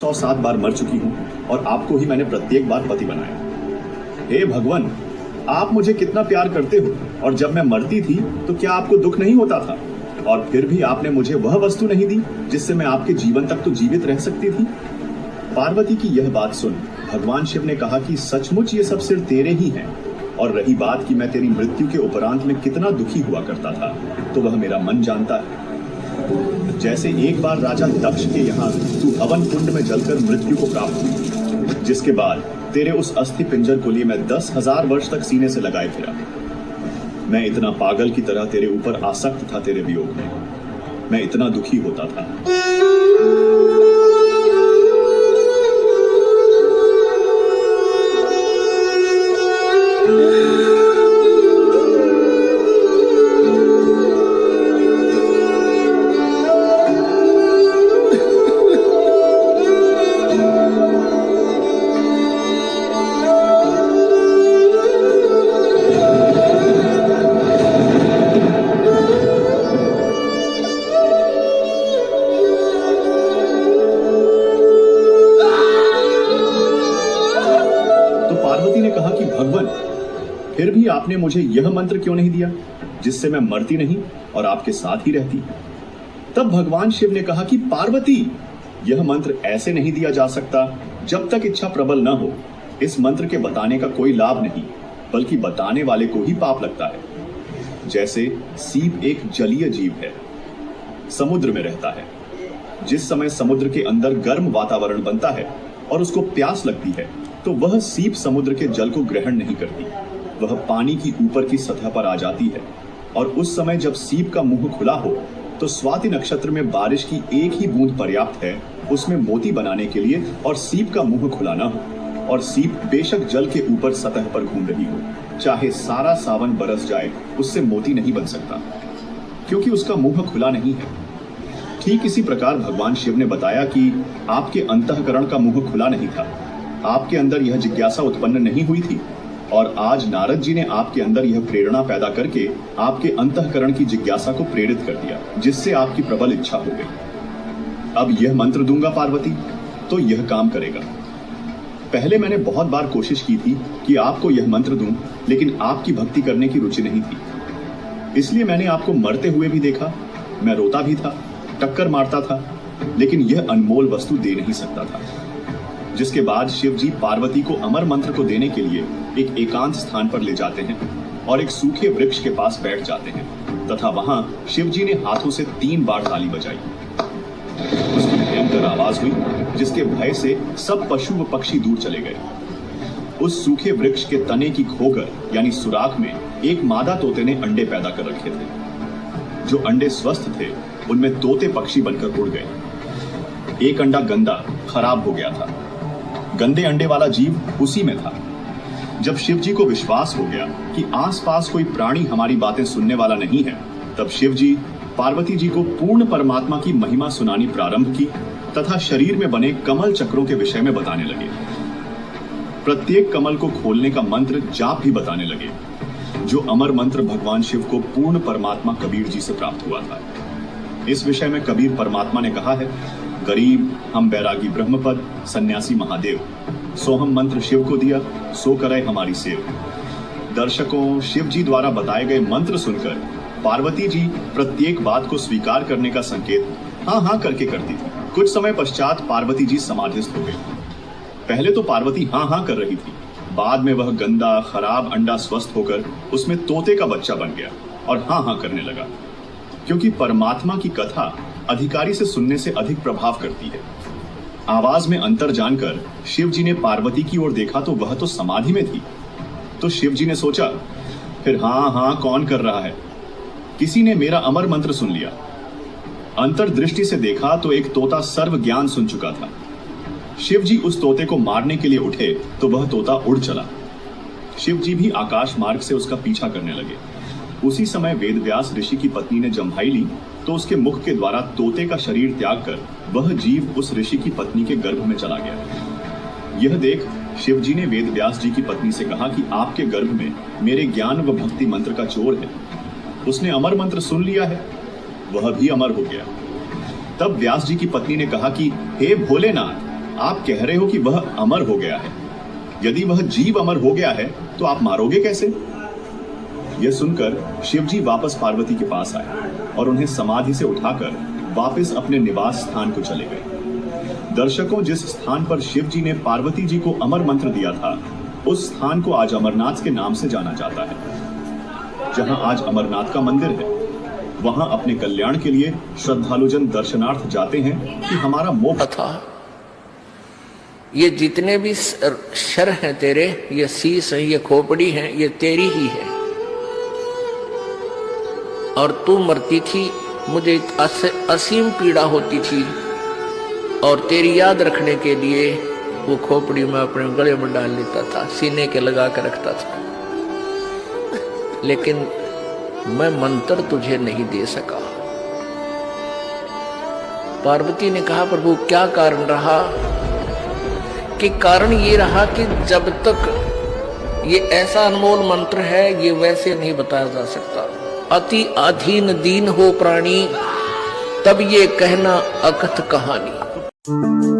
107 बार मर चुकी हूँ और आपको ही मैंने प्रत्येक बार पति बनाया। हे भगवान, आप मुझे कितना प्यार करते हो और जब मैं मरती थी तो क्या आपको दुख नहीं होता था? और फिर भी आपने मुझे वह वस्तु नहीं दी जिससे मैं आपके जीवन तक तो जीवित रह सकती थी। पार्वती की यह बात सुन भगवान शिव ने कहा कि सचमुच ये सब सिर तेरे ही हैं, और रही बात कि मैं तेरी मृत्यु के उपरांत में कितना दुखी हुआ करता था तो वह मेरा मन जानता है। जैसे एक बार राजा दक्ष के यहाँ तू हवन कुंड में जलकर मृत्यु को प्राप्त हुई, जिसके बाद तेरे उस अस्थि पिंजर को लिए मैं 10,000 वर्ष तक सीने से लगाए फिरा। मैं इतना पागल की तरह तेरे ऊपर आसक्त था, तेरे वियोग में मैं इतना दुखी होता था। भगवान, फिर भी आपने मुझे यह मंत्र क्यों नहीं दिया जिससे मैं मरती नहीं और आपके साथ ही रहती? तब भगवान शिव ने कहा कि पार्वती, यह मंत्र ऐसे नहीं दिया जा सकता जब तक इच्छा प्रबल न हो। इस मंत्र के बताने का कोई लाभ नहीं, बल्कि बताने वाले को ही पाप लगता है। जैसे सीप एक जलीय जीव है, समुद्र में रहता है। जिस समय समुद्र के अंदर गर्म वातावरण बनता है और उसको प्यास लगती है तो वह सीप समुद्र के जल को ग्रहण नहीं करती, वह पानी की ऊपर की सतह पर आ जाती है। और उस समय जब सीप का मुंह खुला हो तो स्वाति नक्षत्र में बारिश की एक ही बूंद पर्याप्त है उसमें मोती बनाने के लिए, और सीप का मुंह खुला ना हो और सीप बेशक जल के ऊपर सतह पर घूम रही हो, चाहे सारा सावन बरस जाए उससे मोती नहीं बन सकता, क्योंकि उसका मुंह खुला नहीं है। ठीक इसी प्रकार भगवान शिव ने बताया कि आपके अंतःकरण का मुंह खुला नहीं था, आपके अंदर यह जिज्ञासा उत्पन्न नहीं हुई थी, और आज नारद जी ने आपके अंदर यह प्रेरणा पैदा करके आपके अंतःकरण की जिज्ञासा को प्रेरित कर दिया, जिससे आपकी प्रबल इच्छा हो गई। अब यह मंत्र दूंगा पार्वती तो यह काम करेगा। पहले मैंने बहुत बार कोशिश की थी कि आपको यह मंत्र दूं, लेकिन आपकी भक्ति करने की रुचि नहीं थी, इसलिए मैंने आपको मरते हुए भी देखा। मैं रोता भी था, टक्कर मारता था, लेकिन यह अनमोल वस्तु दे नहीं सकता था। जिसके बाद शिव जी पार्वती को अमर मंत्र को देने के लिए एक एकांत स्थान पर ले जाते हैं और एक सूखे वृक्ष के पास बैठ जाते हैं, तथा वहां शिव जी ने हाथों से 3 बार ताली बजाई। उसकी भयंकर आवाज हुई, जिसके भय से सब पशु व पक्षी दूर चले गए। उस सूखे वृक्ष के तने की खोगर यानी सुराख में एक मादा तोते ने अंडे पैदा कर रखे थे। जो अंडे स्वस्थ थे उनमें तोते पक्षी बनकर उड़ गए। एक अंडा गंदा खराब हो गया था, गंदे अंडे वाला जीव उसी में था। जब शिव जी को विश्वास हो गया कि आसपास कोई प्राणी हमारी बातें सुनने वाला नहीं है, तब शिव जी पार्वती जी को पूर्ण परमात्मा की महिमा सुनानी प्रारंभ की तथा शरीर में बने कमल चक्रों के विषय में बताने लगे। प्रत्येक कमल को खोलने का मंत्र जाप भी बताने लगे, जो अमर मंत्र भगवान शिव को पूर्ण परमात्मा कबीर जी से प्राप्त हुआ था। इस विषय में कबीर परमात्मा ने कहा है, गरीब हम बैरागी ब्रह्मपद सन्यासी महादेव, सो हम मंत्र शिव को दिया सो करे हमारी सेव। दर्शकों, शिव जी द्वारा बताए गए मंत्र सुनकर पार्वती जी प्रत्येक बात को स्वीकार करने का संकेत हाँ हाँ करके करती थी। कुछ समय पश्चात पार्वती जी समाधिस्थ हो गई। पहले तो पार्वती हाँ हाँ कर रही थी, बाद में वह गंदा खराब अंडा स्वस्थ होकर उसमें तोते का बच्चा बन गया और हाँ हाँ करने लगा, क्योंकि परमात्मा की कथा अधिकारी से सुनने से अधिक प्रभाव करती है। आवाज में अंतर जानकर शिव जी ने पार्वती की ओर देखा तो वह तो समाधि में थी। तो शिव जी ने सोचा, फिर हाँ हाँ कौन कर रहा है? किसी ने मेरा अमर मंत्र सुन लिया। अंतर्दृष्टि से देखा तो एक तोता सर्व ज्ञान सुन चुका था। शिव जी उस तोते को मारने के लिए उठे तो वह तोता उड़ चला। शिव जी भी आकाश मार्ग से उसका पीछा करने लगे। उसी समय वेदव्यास ऋषि की पत्नी ने जम्भाई ली तो उसके मुख के द्वारा तोते का शरीर त्याग कर वह जीव उस ऋषि की पत्नी के गर्भ में चला गया। यह देख शिव जी ने वेदव्यास जी की पत्नी से कहा कि आपके गर्भ में मेरे ज्ञान व भक्ति मंत्र का चोर है। उसने अमर मंत्र सुन लिया है, वह भी अमर हो गया। तब व्यास जी की पत्नी ने कहा कि हे भोलेनाथ, आप कह रहे हो कि वह अमर हो गया है। यदि वह जीव अमर हो गया है तो आप मारोगे कैसे? यह सुनकर शिवजी वापस पार्वती के पास आए और उन्हें समाधि से उठाकर वापस अपने निवास स्थान को चले गए। दर्शकों, जिस स्थान पर शिवजी ने पार्वती जी को अमर मंत्र दिया था, उस स्थान को आज अमरनाथ के नाम से जाना जाता है। जहां आज अमरनाथ का मंदिर है, वहां अपने कल्याण के लिए श्रद्धालुजन दर्शनार्थ जाते हैं कि हमारा मोक्ष था। ये जितने भी शर हैं तेरे, ये शीश है, ये खोपड़ी है, ये तेरी ही है। और तू मरती थी, मुझे असीम पीड़ा होती थी, और तेरी याद रखने के लिए वो खोपड़ी में अपने गले में डाल लेता था, सीने के लगा कर रखता था। लेकिन मैं मंत्र तुझे नहीं दे सका। पार्वती ने कहा, प्रभु क्या कारण रहा? कि कारण ये रहा कि जब तक ये ऐसा अनमोल मंत्र है, ये वैसे नहीं बताया जा सकता। अति अधीन दीन हो प्राणी, तब ये कहना अकथ कहानी।